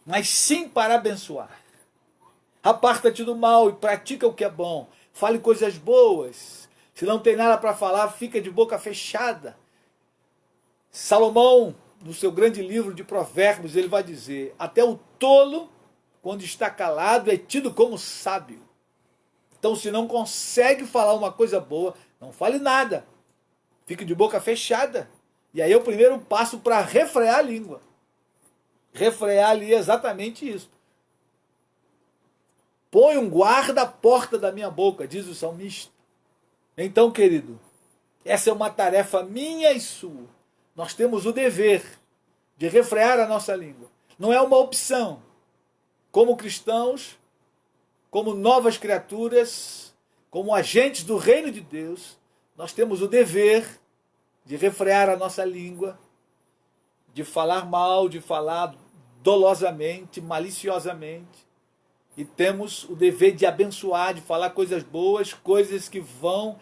mas sim para abençoar. Aparta-te do mal e pratica o que é bom. Fale coisas boas. Se não tem nada para falar, fica de boca fechada. Salomão, no seu grande livro de Provérbios, ele vai dizer: até o tolo, quando está calado, é tido como sábio. Então, se não consegue falar uma coisa boa, não fale nada. Fique de boca fechada. E aí é o primeiro passo para refrear a língua. Refrear ali é exatamente isso. Põe um guarda à porta da minha boca, diz o salmista. Então, querido, essa é uma tarefa minha e sua. Nós temos o dever de refrear a nossa língua. Não é uma opção. Como cristãos, como novas criaturas, como agentes do reino de Deus, nós temos o dever de refrear a nossa língua, de falar mal, de falar dolosamente, maliciosamente. E temos o dever de abençoar, de falar coisas boas, coisas que vão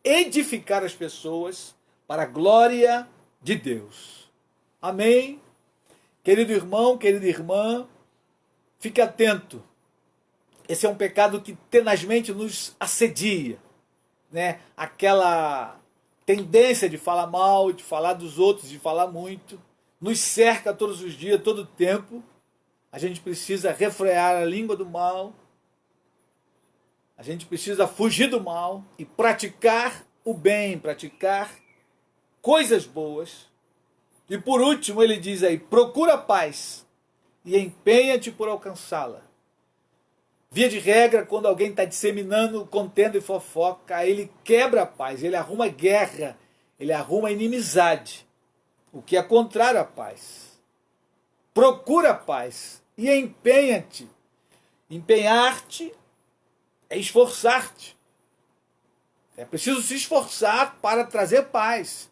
edificar as pessoas para a glória de Deus. Amém? Querido irmão, querida irmã, fique atento. Esse é um pecado que tenazmente nos assedia, né? Aquela tendência de falar mal, de falar dos outros, de falar muito, nos cerca todos os dias, todo o tempo. A gente precisa refrear a língua do mal. A gente precisa fugir do mal e praticar o bem, praticar coisas boas. E por último, ele diz aí: procura a paz e empenha-te por alcançá-la. Via de regra, quando alguém está disseminando contenda e fofoca, ele quebra a paz, ele arruma guerra, ele arruma inimizade, o que é contrário à paz. Procura a paz e empenha-te. Empenhar-te é esforçar-te. É preciso se esforçar para trazer paz.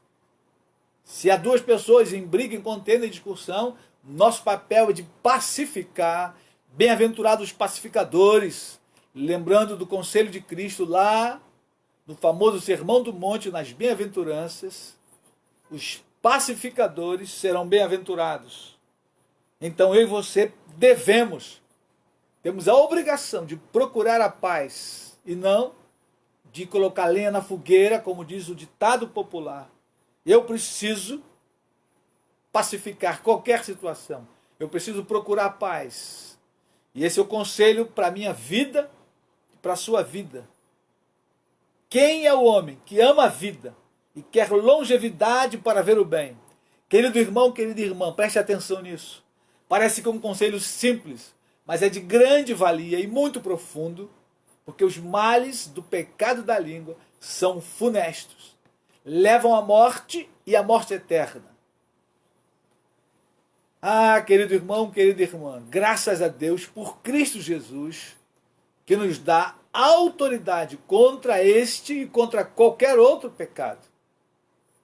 Se há duas pessoas em briga, em contenda, em discussão, nosso papel é de pacificar. Bem-aventurados os pacificadores, lembrando do conselho de Cristo lá no famoso Sermão do Monte, nas bem-aventuranças, os pacificadores serão bem-aventurados. Então eu e você temos a obrigação de procurar a paz e não de colocar lenha na fogueira, como diz o ditado popular. Eu preciso pacificar qualquer situação. Eu preciso procurar a paz. E esse é o conselho para a minha vida e para a sua vida. Quem é o homem que ama a vida e quer longevidade para ver o bem? Querido irmão, querida irmã, preste atenção nisso. Parece que é um conselho simples, mas é de grande valia e muito profundo, porque os males do pecado da língua são funestos. Levam à morte e à morte eterna. Ah, querido irmão, querida irmã, graças a Deus por Cristo Jesus, que nos dá autoridade contra este e contra qualquer outro pecado.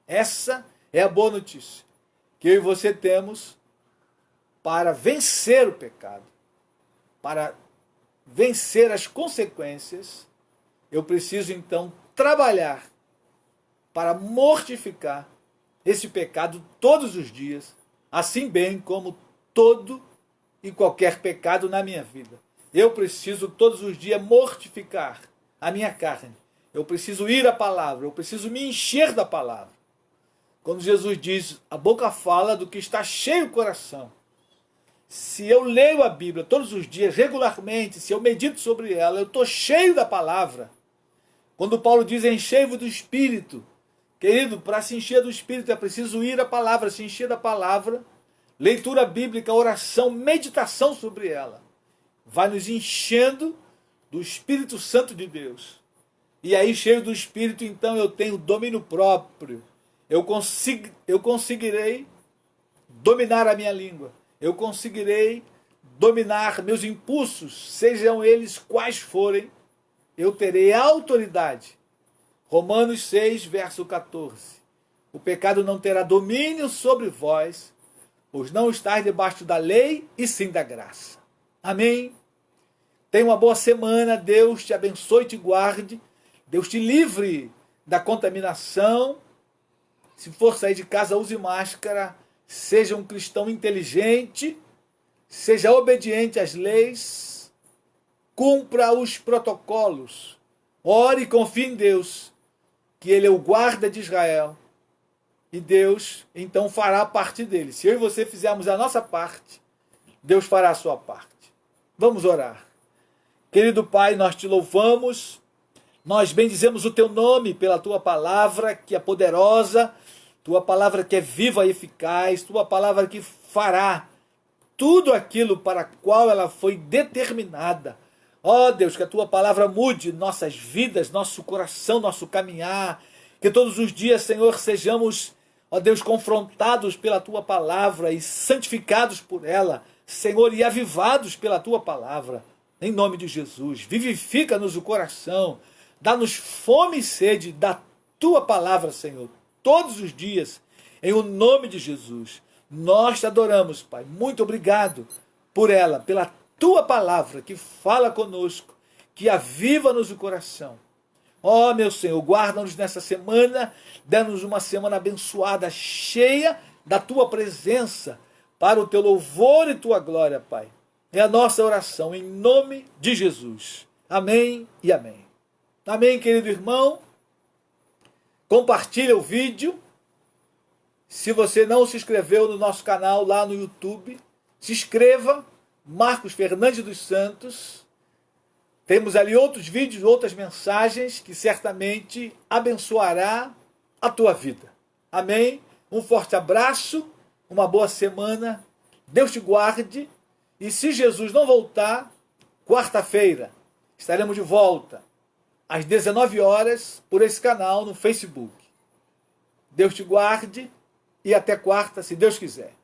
Essa é a boa notícia que eu e você temos para vencer o pecado, para vencer as consequências. Eu preciso então trabalhar para mortificar esse pecado todos os dias, assim bem como todo e qualquer pecado na minha vida. Eu preciso todos os dias mortificar a minha carne. Eu preciso ir à palavra, eu preciso me encher da palavra. Quando Jesus diz, a boca fala do que está cheio o coração. Se eu leio a Bíblia todos os dias, regularmente, se eu medito sobre ela, eu estou cheio da palavra. Quando Paulo diz, enchei-vos do Espírito, querido, para se encher do Espírito é preciso ir à palavra, se encher da palavra, leitura bíblica, oração, meditação sobre ela. Vai nos enchendo do Espírito Santo de Deus. E aí, cheio do Espírito, então eu tenho domínio próprio. Eu conseguirei dominar a minha língua. Eu conseguirei dominar meus impulsos, sejam eles quais forem. Eu terei autoridade. Romanos 6, verso 14. O pecado não terá domínio sobre vós, pois não estáis debaixo da lei, e sim da graça. Amém? Tenha uma boa semana, Deus te abençoe e te guarde, Deus te livre da contaminação. Se for sair de casa, use máscara, seja um cristão inteligente, seja obediente às leis, cumpra os protocolos, ore e confie em Deus, que Ele é o guarda de Israel, e Deus então fará a parte dele. Se eu e você fizermos a nossa parte, Deus fará a sua parte. Vamos orar. Querido Pai, nós te louvamos, nós bendizemos o teu nome pela tua palavra que é poderosa, tua palavra que é viva e eficaz, tua palavra que fará tudo aquilo para qual ela foi determinada. Ó Deus, que a tua palavra mude nossas vidas, nosso coração, nosso caminhar, que todos os dias, Senhor, sejamos, ó Deus, confrontados pela tua palavra e santificados por ela, Senhor, e avivados pela tua palavra. Em nome de Jesus, vivifica-nos o coração, dá-nos fome e sede da tua palavra, Senhor, todos os dias, em o nome de Jesus. Nós te adoramos, Pai. Muito obrigado por ela, pela tua palavra que fala conosco, que aviva-nos o coração. Ó, meu Senhor, guarda-nos nessa semana, dá-nos uma semana abençoada, cheia da tua presença, para o teu louvor e tua glória, Pai. É a nossa oração em nome de Jesus. Amém e amém. Amém, querido irmão. Compartilha o vídeo. Se você não se inscreveu no nosso canal lá no YouTube, se inscreva. Marcos Fernandes dos Santos. Temos ali outros vídeos, outras mensagens que certamente abençoará a tua vida. Amém? Um forte abraço, uma boa semana. Deus te guarde. E se Jesus não voltar, quarta-feira estaremos de volta às 19 horas por esse canal no Facebook. Deus te guarde e até quarta, se Deus quiser.